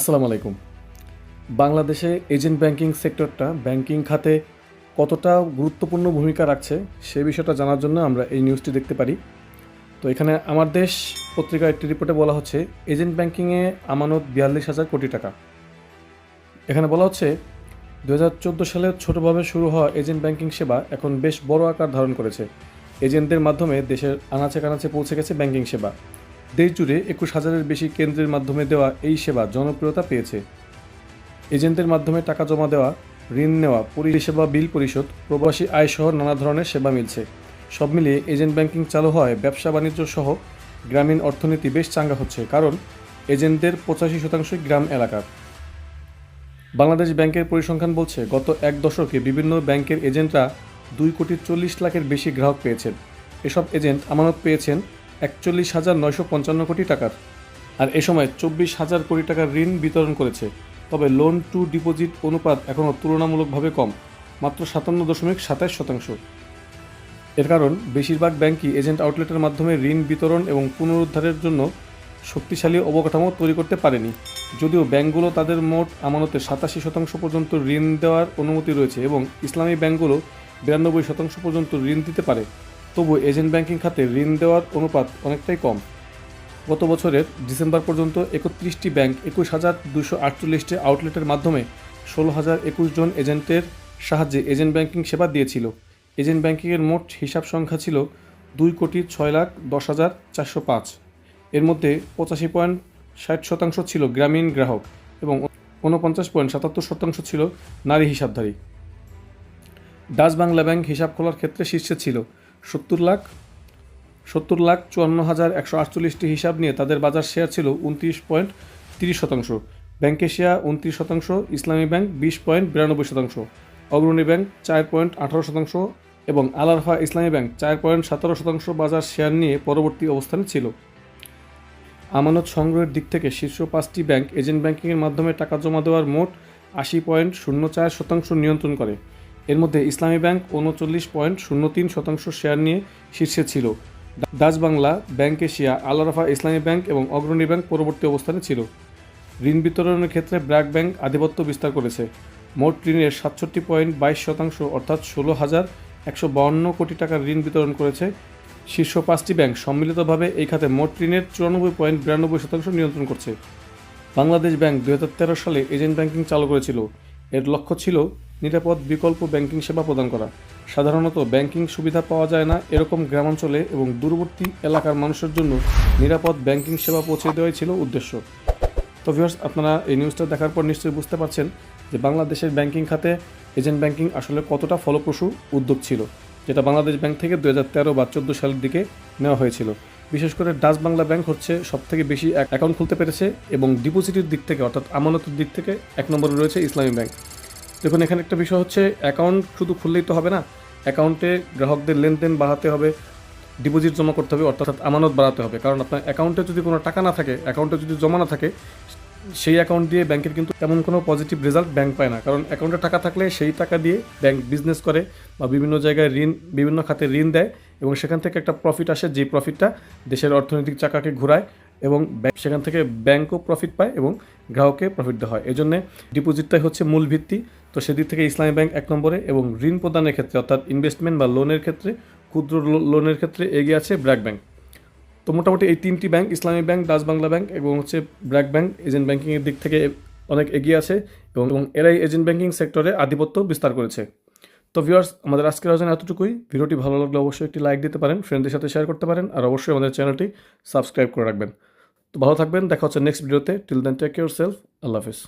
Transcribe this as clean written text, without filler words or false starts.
আসসালামু আলাইকুম। বাংলাদেশে এজেন্ট ব্যাংকিং সেক্টরটা ব্যাংকিং খাতে কতটা গুরুত্বপূর্ণ ভূমিকা রাখছে সে বিষয়টা জানার জন্য আমরা এই নিউজটি দেখতে পারি। তো এখানে আমার দেশ পত্রিকার একটি রিপোর্টে বলা হচ্ছে এজেন্ট ব্যাংকিংয়ে আমানত 42,000 কোটি টাকা। এখানে বলা হচ্ছে 2014 সালে ছোটোভাবে শুরু হওয়া এজেন্ট ব্যাংকিং সেবা এখন বেশ বড় আকার ধারণ করেছে। এজেন্টদের মাধ্যমে দেশের আনাচে কানাচে পৌঁছে গেছে ব্যাংকিং সেবা। দেশ জুড়ে 21,000-এর বেশি কেন্দ্রের মাধ্যমে দেওয়া এই সেবা জনপ্রিয়তা পেয়েছে। এজেন্টদের মাধ্যমে টাকা জমা দেওয়া, ঋণ নেওয়া, পরিষেবা বিল পরিশোধ, প্রবাসী আয়সহ নানা ধরনের সেবা মিলছে। সব মিলিয়ে এজেন্ট ব্যাংকিং চালু হওয়ায় ব্যবসা বাণিজ্য সহ গ্রামীণ অর্থনীতি বেশ চাঙ্গা হচ্ছে, কারণ এজেন্টদের 85% গ্রাম এলাকার। বাংলাদেশ ব্যাংকের পরিসংখ্যান বলছে গত এক দশকে বিভিন্ন ব্যাংকের এজেন্টরা 2,40,00,000-এর বেশি গ্রাহক পেয়েছেন। এসব এজেন্ট আমানত পেয়েছেন 41,955 কোটি টাকার, আর এ সময় 24,000 কোটি টাকার ঋণ বিতরণ করেছে। তবে লোন টু ডিপোজিট অনুপাত এখনও তুলনামূলকভাবে কম, মাত্র 57.27%। এর কারণ বেশিরভাগ ব্যাংকই এজেন্ট আউটলেটের মাধ্যমে ঋণ বিতরণ এবং পুনরুদ্ধারের জন্য শক্তিশালী অবকাঠামো তৈরি করতে পারেনি। যদিও ব্যাংকগুলো তাদের মোট আমানতের 87% পর্যন্ত ঋণ দেওয়ার অনুমতি রয়েছে এবং ইসলামী ব্যাংকগুলো 92% পর্যন্ত ঋণ দিতে পারে, তবু এজেন্ট ব্যাংকিং খাতে ঋণ দেওয়ার অনুপাত অনেকটাই কম। গত বছরের ডিসেম্বর পর্যন্ত 31টি ব্যাংক 21,248টি আউটলেটের মাধ্যমে 16,021 জন এজেন্টের সাহায্যে এজেন্ট ব্যাংকিং সেবা দিয়েছিল। এজেন্ট ব্যাংকিংয়ের মোট হিসাব সংখ্যা ছিল 2,06,10,405। এর মধ্যে 85.60% ছিল গ্রামীণ গ্রাহক এবং 49.77% ছিল নারী হিসাবধারী। ডাচ বাংলা ব্যাংক হিসাব খোলার ক্ষেত্রে শীর্ষে ছিল। 70,54,148টি হিসাব নিয়ে তাদের বাজার শেয়ার ছিল 29.30%। ব্যাংক এশিয়া 29%, ইসলামী ব্যাংক 20.92%, অগ্রণী ব্যাংক 4.18% এবং আল আরফা ইসলামী ব্যাংক 4.17% বাজার শেয়ার নিয়ে পরবর্তী অবস্থানে ছিল। আমানত সংগ্রহের দিক থেকে শীর্ষ 5টি ব্যাংক এজেন্ট ব্যাংকিংয়ের মাধ্যমে টাকা জমা দেওয়ার মোট 80.04% নিয়ন্ত্রণ করে। এর মধ্যে ইসলামী ব্যাংক 39.03% শেয়ার নিয়ে শীর্ষে ছিল। ডাচ বাংলা, ব্যাংক এশিয়া, আল আরফা ইসলামী ব্যাংক এবং অগ্রণী ব্যাংক পরবর্তী অবস্থানে ছিল। ঋণ বিতরণের ক্ষেত্রে ব্র্যাক ব্যাংক আধিপত্য বিস্তার করেছে। মোট ঋণের 67.22% অর্থাৎ 16,152 কোটি টাকার ঋণ বিতরণ করেছে। শীর্ষ 5টি ব্যাংক সম্মিলিতভাবে এই খাতে মোট ঋণের 94.92% নিয়ন্ত্রণ করছে। বাংলাদেশ ব্যাংক 2013 সালে এজেন্ট ব্যাংকিং চালু করেছিল। এর লক্ষ্য ছিল নিরাপদ বিকল্প ব্যাংকিং সেবা প্রদান করা। সাধারণত ব্যাংকিং সুবিধা পাওয়া যায় না এরকম গ্রামাঞ্চলে এবং দূরবর্তী এলাকার মানুষের জন্য নিরাপদ ব্যাংকিং সেবা পৌঁছে দেওয়াই ছিল উদ্দেশ্য। তো ভিউয়ার্স, আপনারা এই নিউজটা দেখার পর নিশ্চয়ই বুঝতে পারছেন যে বাংলাদেশের ব্যাংকিং খাতে এজেন্ট ব্যাংকিং আসলে কতটা ফলপ্রসূ উদ্যোগ ছিল, যেটা বাংলাদেশ ব্যাংক থেকে 2013 বা 2014 সালের দিকে নেওয়া হয়েছিল। বিশেষ করে ডাচ বাংলা ব্যাংক হচ্ছে সবথেকে বেশি অ্যাকাউন্ট খুলতে পেরেছে এবং ডিপোজিটের দিক থেকে অর্থাৎ আমানতের দিক থেকে 1 নম্বরে রয়েছে ইসলামী ব্যাংক। দেখুন, এখানে একটা বিষয় হচ্ছে অ্যাকাউন্ট শুধু খুললেই তো হবে না, অ্যাকাউন্টে গ্রাহকদের লেনদেন বাড়াতে হবে, ডিপোজিট জমা করতে হবে, অর্থাৎ আমানত বাড়াতে হবে। কারণ আপনার অ্যাকাউন্টে যদি কোনো টাকা না থাকে, অ্যাকাউন্টে যদি জমা না থাকে, সেই অ্যাকাউন্ট দিয়ে ব্যাংকের কিন্তু তেমন কোনো পজিটিভ রেজাল্ট ব্যাংক পায় না। কারণ অ্যাকাউন্টে টাকা থাকলে সেই টাকা দিয়ে ব্যাংক বিজনেস করে বা বিভিন্ন জায়গায় বিভিন্ন খাতে ঋণ দেয় এবং সেখান থেকে একটা প্রফিট আসে, যে প্রফিটটা দেশের অর্থনৈতিক চাকাকে ঘোরায় এবং সেখান থেকে ব্যাংকও প্রফিট পায় এবং গ্রাহককে প্রফিট দেওয়া হয়। এই জন্যে ডিপোজিটটাই হচ্ছে মূল ভিত্তি। তো সেদিক থেকে ইসলামী ব্যাংক 1 নম্বরে এবং ঋণ প্রদানের ক্ষেত্রে অর্থাৎ ইনভেস্টমেন্ট বা লোনের ক্ষেত্রে, ক্ষুদ্র লোনের ক্ষেত্রে এগিয়ে আছে ব্র্যাক ব্যাংক। তো মোটামুটি এই 3টি ব্যাংক, ইসলামী ব্যাংক, ডাচ বাংলা ব্যাংক এবং ব্র্যাক ব্যাংক এজেন্ট ব্যাংকিংয়ের দিক থেকে অনেক এগিয়ে আছে এবং এরাই এজেন্ট ব্যাংকিং সেক্টরে আধিপত্য বিস্তার করেছে। তো ভিউয়ার্স, আমাদের আজকের আলোচনা এতটুকুই। ভিডিওটি ভালো লাগলে অবশ্যই একটি লাইক দিতে পারেন, ফ্রেন্ডদের সাথে শেয়ার করতে পারেন, আর অবশ্যই আমাদের চ্যানেলটি সাবস্ক্রাইব করে রাখবেন। তো ভালো থাকবেন, দেখা হচ্ছে নেক্সট ভিডিওতে। Till then take care self. আল্লাহ হাফিজ।